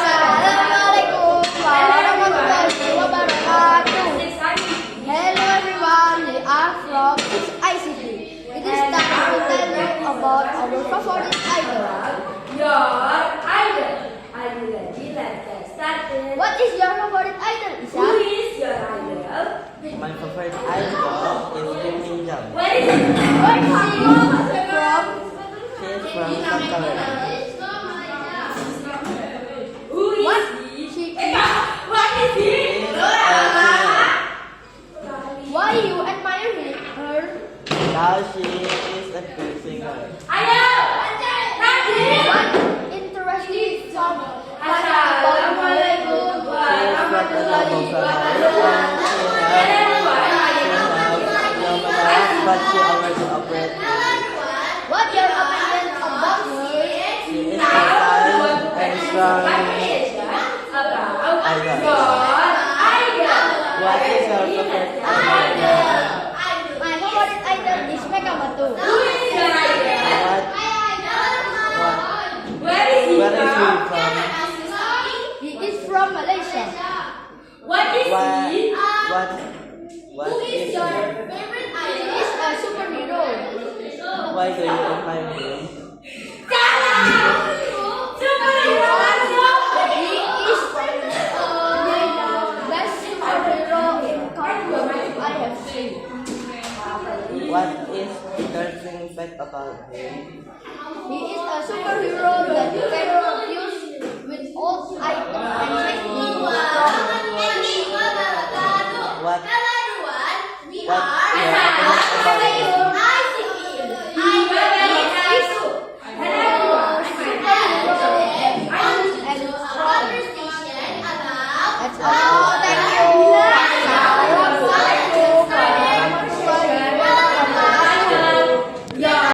Assalamualaikum warahmatullahi wabarakatuh. Hello everyone, we are from ICT. It is time to tell you about our favorite idol. Your idol. Are you ready? Let's get started. What is your favorite idol, Who Isa? is your idol? My favorite idol is Kim Min Jung. Where is it? Where is she from? She is from South Korea. Who is What? he? She What is he? She is a singer. Why you admire her? Now she is a good singer. Ayo. Nanti. What interesting song? Assalamualaikum warahmatullahi wabarakatuh. But she already operated. What your opinion about her? She is a kind and strong idol. What is your favorite idol? My favorite idol is Megamatu. Who is your idol? Where is he Where is he from? from? He is from Malaysia. What is What he? is he? He is a superhero. Why do you admire him? Superhero. He is the best superhero in cartoon I have seen. What is interesting fact about him? He is a superhero that can